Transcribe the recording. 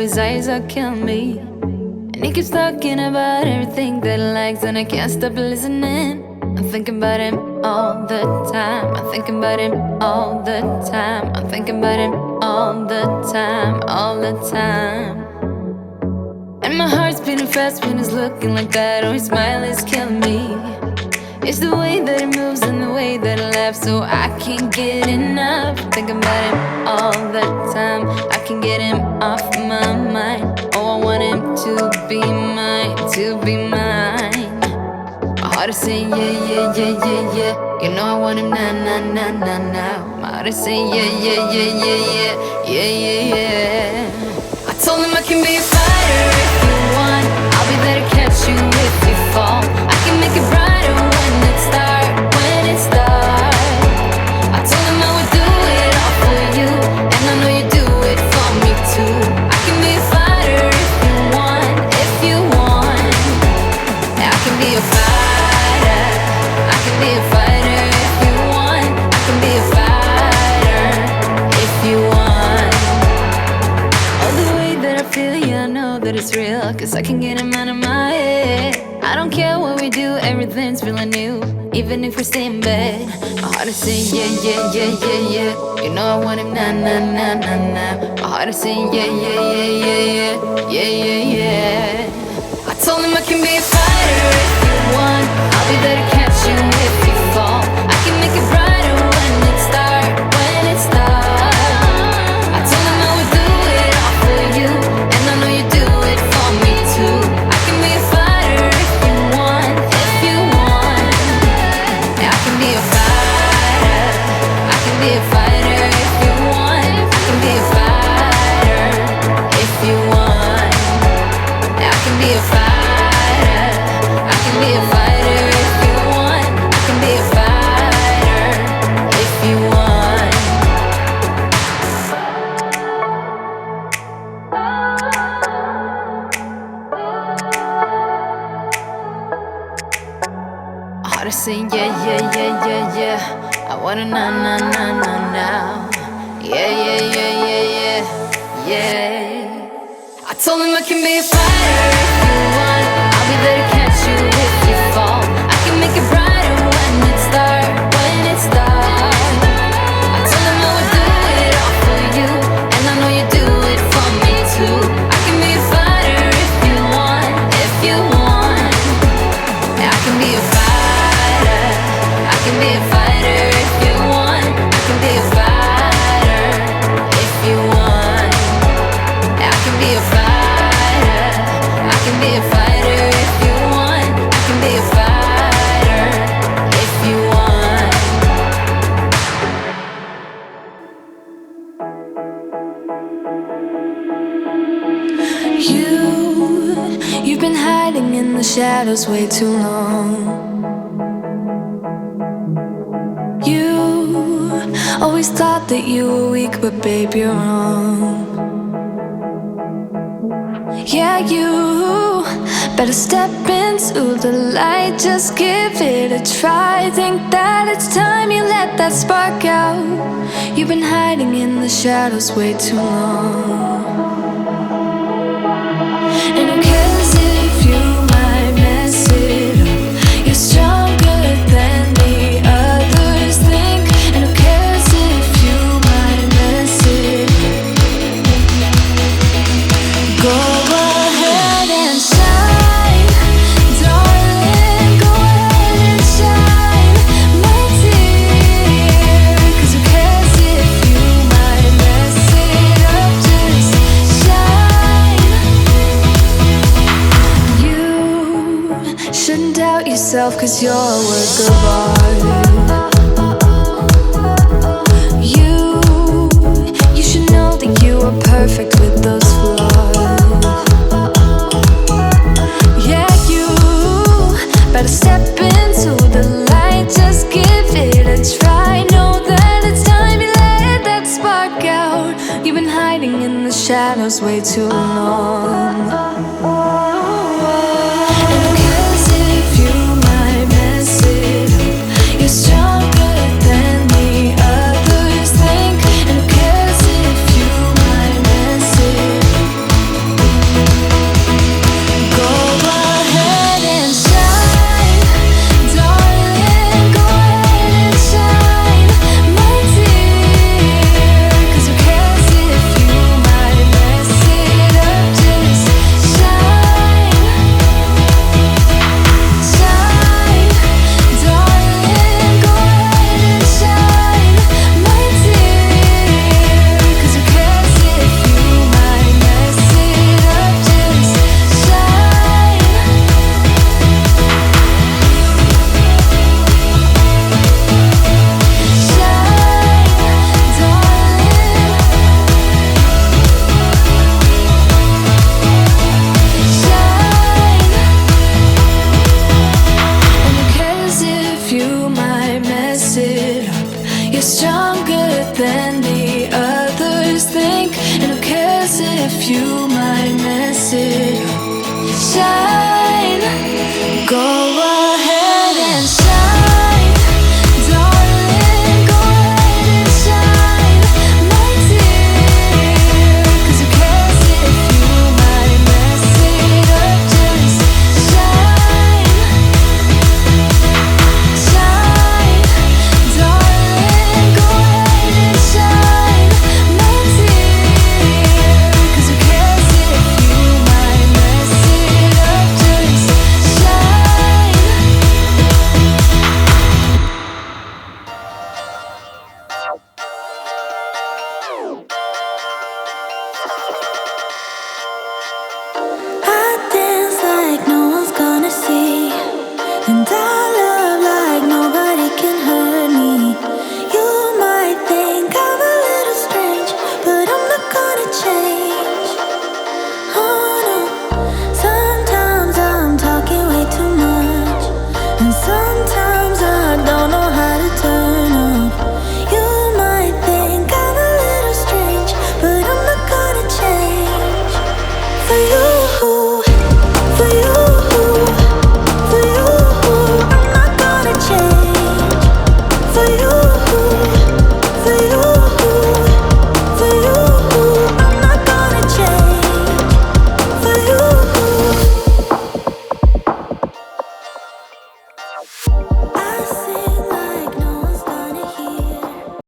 his eyes are killing me. And he keeps talking about everything that he likes, and I can't stop listening. I'm thinking about him all the time. I'm thinking about him all the time. I'm thinking about him all the time, all the time. And my heart's beating fast when he's looking like that. Oh, his smile is killing me. It's the way that he moves and the way that he laughs, so I can't get enough. Thinking about him all the time. I can't get him off my mind. Oh, I want him to be mine, to be mine. My heart is saying yeah, yeah, yeah, yeah, yeah. You know I want him now, now, now, now, now. My heart is saying yeah, yeah, yeah, yeah, yeah, yeah, yeah, yeah. I told him I can be a fighter if you want. I'll be there to catch you if you fall. I can make it brighter when it starts, when it starts. I told him I would do it all for you, and I know you do it for me too. I can be a fighter if you want, if you want. I can be a fighter, I can be a fighter if you want. I can be a fighter if you want. Oh, the way that I feel, yeah, I know that it's real, 'cause I can get him out of my head. I don't care what we do, everything's feeling new, even if we stay in bed. My heart is saying yeah, yeah, yeah, yeah, yeah. You know I want him now, now, now, now, now. My heart is saying yeah, yeah, yeah, yeah, yeah, yeah, yeah, yeah. I told him I can be a fighter if you want. I'll be there to catch you if you fall. I can make it brighter when it starts, when it starts. I told him I would do it all for you, and I know you do it for me too. I can be a fighter if you want, if you want. Yeah, I can be a fighter, I can be a fighter if you want. I can be a fighter if you want. Yeah, I can be a fighter, I can be a fighter if you want. I can be a fighter if you want. My heart is saying yeah, yeah, yeah, yeah, yeah. I wanna now, now, now, now, now. Yeah, yeah, yeah, yeah, yeah, yeah. I told him I can be a fighter if you want. I'll be there to catch you if you fall. I can make it brighter when it starts, when it starts. I told him I would do it all for you, and I know you do it for me too. I can be a fighter if you want, if you want. Yeah, I can be a fighter, I can be a fighter if you want. I can be a fighter if you want. Yeah, I can be a fighter, I can be a fighter if you want. I can be a fighter if you want. You've been hiding in the shadows way too long. You always thought that you were weak, but babe, you're wrong. Yeah, you better step into the light, just give it a try. Think that it's time you let that spark out. You've been hiding in the shadows way too long. And who cares if you might mess it up? You're stronger than the others think. And who cares if you might mess it up? Go ahead and shine, darling. Go ahead and shine, my dear. 'Cause who cares if you might mess it up? Just shine. You shouldn't doubt yourself, 'cause you're a work of art. You should know that you are perfect with those flaws. Yeah, you better step into the light, just give it a try. Know that it's time you let that spark out. You've been hiding in the shadows way too long. And who cares if you might mess it up? you